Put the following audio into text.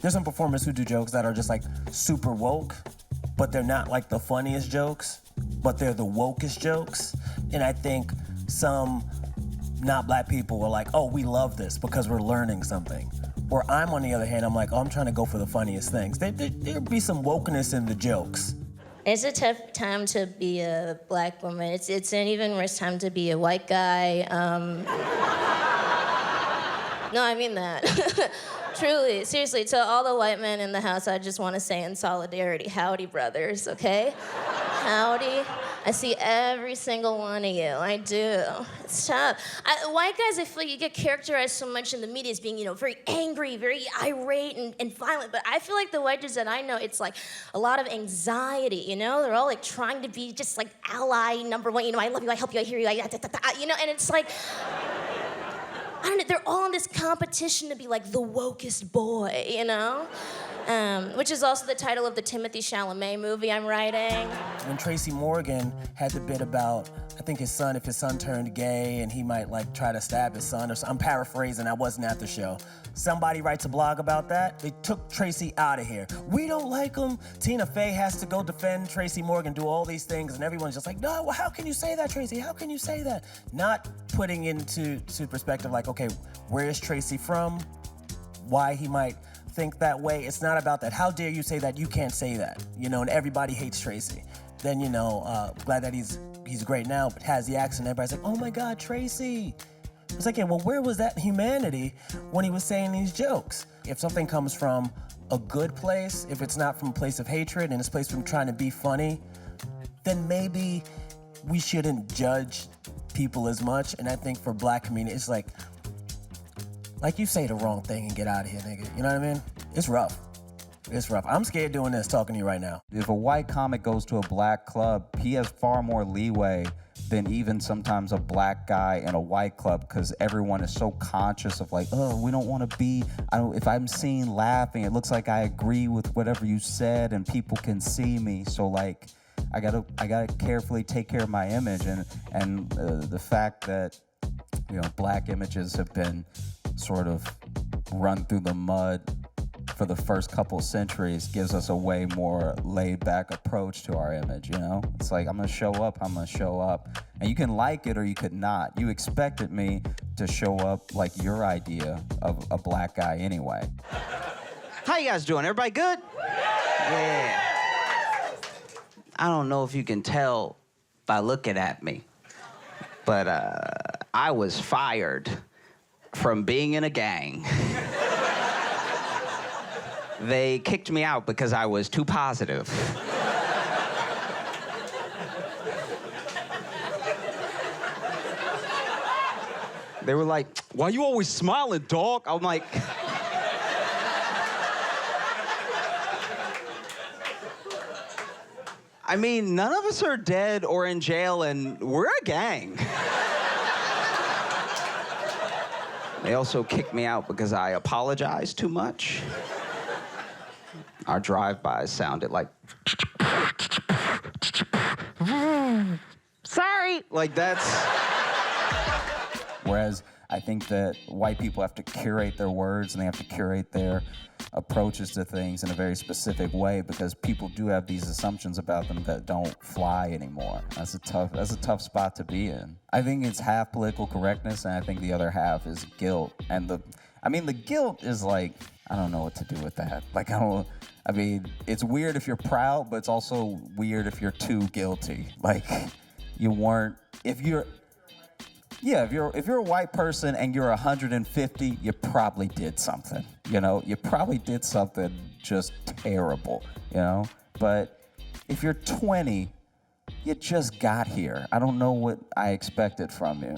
There's some performers who do jokes that are just like super woke, but they're not like the funniest jokes, but they're the wokest jokes. And I think some not black people are like, oh, we love this because we're learning something. Or I'm, on the other hand, I'm like, oh, I'm trying to go for the funniest things. There'll be some wokeness in the jokes. It's a tough time to be a black woman. It's an even worse time to be a white guy. No, I mean that. Truly, seriously, to all the white men in the house, I just want to say in solidarity, howdy, brothers, okay? Howdy. I see every single one of you. I do. It's tough. White guys, I feel like you get characterized so much in the media as being, very angry, very irate and violent. But I feel like the white dudes that I know, it's like a lot of anxiety, They're all like trying to be just like ally number one. I love you, I help you, I hear you, and it's like, I don't know, they're all in this competition to be like the wokest boy, Which is also the title of the Timothée Chalamet movie I'm writing. When Tracy Morgan had the bit about, I think if his son turned gay and he might like try to stab his son, I'm paraphrasing, I wasn't at the show. Somebody writes a blog about that, they took Tracy out of here. We don't like him. Tina Fey has to go defend Tracy Morgan, do all these things, and everyone's just like, no, well, how can you say that, Tracy? How can you say that? Not putting into perspective like, okay, where is Tracy from? Why he might think that way. It's not about that. How dare you say that? You can't say that. And everybody hates Tracy. Then, glad that he's great now, but has the accent. Everybody's like, oh my God, Tracy. It's like, yeah, well, where was that humanity when he was saying these jokes? If something comes from a good place, if it's not from a place of hatred and it's a place from trying to be funny, then maybe we shouldn't judge people as much. And I think for black community, it's like you say the wrong thing and get out of here, nigga. You know what I mean? It's rough. It's rough. I'm scared doing this, talking to you right now. If a white comic goes to a black club, he has far more leeway than even sometimes a black guy in a white club, because everyone is so conscious of like, oh, we don't want to be, if I'm seen laughing, it looks like I agree with whatever you said and people can see me. So like, I gotta carefully take care of my image, and the fact that, black images have been sort of run through the mud for the first couple centuries gives us a way more laid-back approach to our image, It's like, I'm gonna show up. And you can like it or you could not. You expected me to show up like your idea of a black guy anyway. How you guys doing? Everybody good? Yeah. I don't know if you can tell by looking at me, but I was fired from being in a gang. They kicked me out because I was too positive. They were like, why you always smiling, dog? I'm like... I mean, none of us are dead or in jail, and we're a gang. They also kicked me out because I apologized too much. Our drive-bys sounded like... Sorry! Like, that's... Whereas I think that white people have to curate their words and they have to curate their approaches to things in a very specific way, because people do have these assumptions about them that don't fly anymore. That's a tough spot to be in. I think it's half political correctness, and I think the other half is guilt. And the guilt is like, I don't know what to do with that. Like, it's weird if you're proud, but it's also weird if you're too guilty. Like, if you're a white person and you're 150, you probably did something, You probably did something just terrible, But if you're 20, you just got here. I don't know what I expected from you.